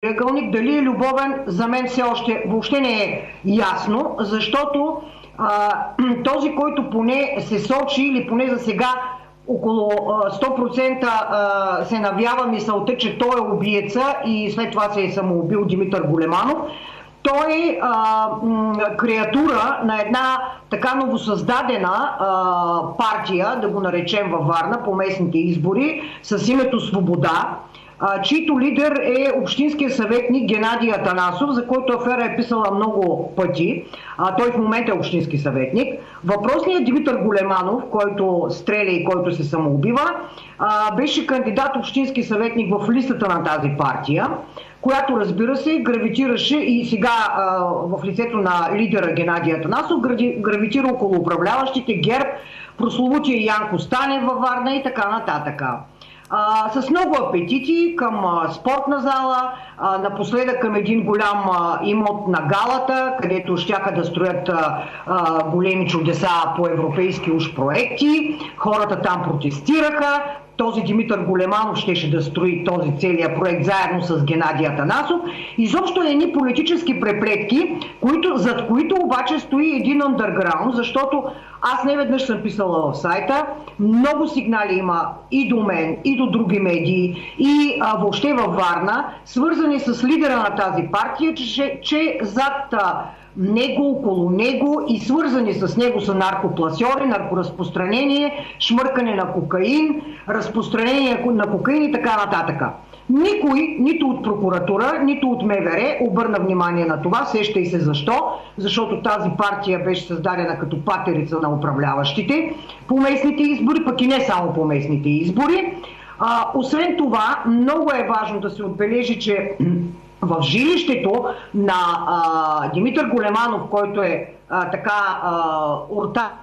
триъгълник, дали е любовен, за мен все още въобще не е ясно, защото този, който поне се сочи или поне за сега около 100% се навява мисълта, че той е убиеца и след това се е самоубил, Димитър Големанов. Той е креатура на една така новосъздадена партия, да го наречем във Варна, по местните избори, с името Свобода, чийто лидер е общинския съветник Геннадий Атанасов, за който афера е писала много пъти. Той в момента е общински съветник. Въпросният Димитър Големанов, който стреля и който се самоубива, беше кандидат общински съветник в листата на тази партия, която, разбира се, гравитираше и сега в лицето на лидера Геннадий Атанасов гравитира около управляващите ГЕРБ, прословутия Янко Станев във Варна и така нататък. С много апетити към спортна зала, напоследък към един голям имот на Галата, където щяха да строят големи чудеса по европейски уж проекти. Хората там протестираха. Този Димитър Големанов щеше да строи този целият проект заедно с Геннадий Атанасов. Изобщо едни политически преплетки, зад които обаче стои един андерграунд, защото аз неведнъж съм писала в сайта, много сигнали има и до мен, и до други медии, и въобще във Варна, свързани с лидера на тази партия, че зад него, около него и свързани с него са наркопласьори, наркоразпространение, шмъркане на кокаин, разпространение на кокаин и така нататък. Никой, нито от прокуратура, нито от МВР обърна внимание на това, сеща и се защо, защото тази партия беше създадена като патерица на управляващите по местните избори, пък и не само по местните избори. Освен това, много е важно да се отбележи, че в жилището на Димитър Големанов, който е ортак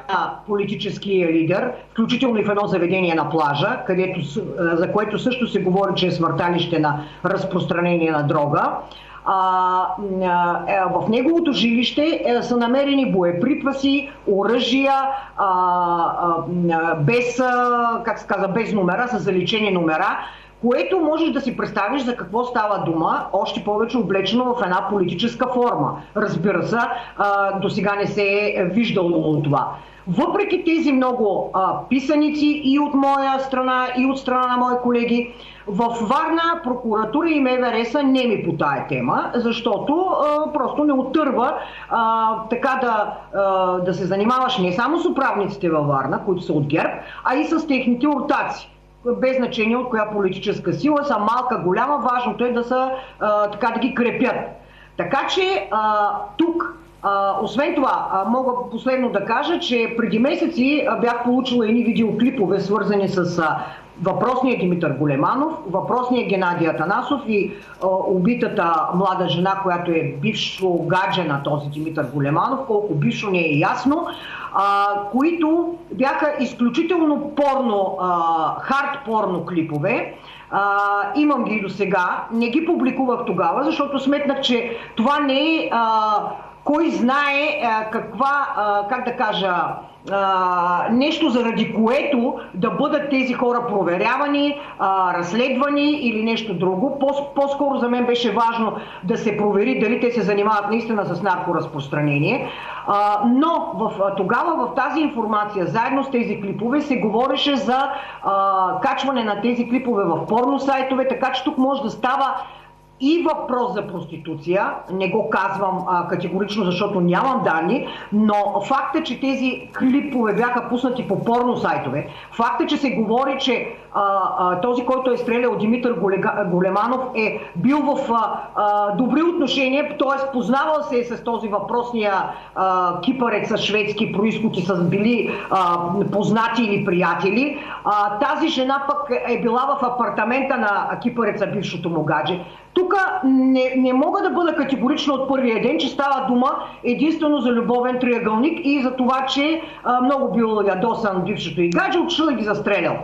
на политическия лидер, включително и в едно заведение на плажа, за което също се говори, че е свърталище на разпространение на дрога. В неговото жилище са намерени боеприпаси, оръжия, без номера, с заличени номера, което можеш да си представиш за какво става дума, още повече облечено в една политическа форма. Разбира се, до сега не се е виждало от това. Въпреки тези много писаници и от моя страна, и от страна на мои колеги, в Варна прокуратура и МВР са неми по тая тема, защото просто не отърва така да се занимаваш не само с управниците във Варна, които са от ГЕРБ, а и с техните ортаци. Без значение от коя политическа сила са, малка, голяма, важното е да ги крепят. Така че тук, освен това, мога последно да кажа, че преди месеци бях получила едни видеоклипове, свързани с въпросния Димитър Големанов, въпросния Геннадий Атанасов и убитата млада жена, която е бившо гадже на този Димитър Големанов, колко бившо не е ясно, които бяха изключително хард-порно клипове. Имам ги и до сега. Не ги публикувах тогава, защото сметнах, че това не е кой знае нещо, заради което да бъдат тези хора проверявани, разследвани или нещо друго. По-скоро за мен беше важно да се провери дали те се занимават наистина с наркоразпространение. Но тогава в тази информация, заедно с тези клипове, се говореше за качване на тези клипове в порно сайтове, така че тук може да става и въпрос за проституция, не го казвам категорично, защото нямам данни, но факт е, че тези клипове бяха пуснати по порно сайтове. Факт е, че се говори, че този, който е стрелял Димитър Големанов, е бил в добри отношения, т.е. познавал се с този въпросния кипърец с шведски произход и с били познати или приятели. Тази жена пък е била в апартамента на кипъреца, бившото му гадже. Тук не мога да бъда категорична от първия ден, че става дума единствено за любовен триъгълник и за това, че много бил ядосан бившото и гадже, отшъл и ги застрелял.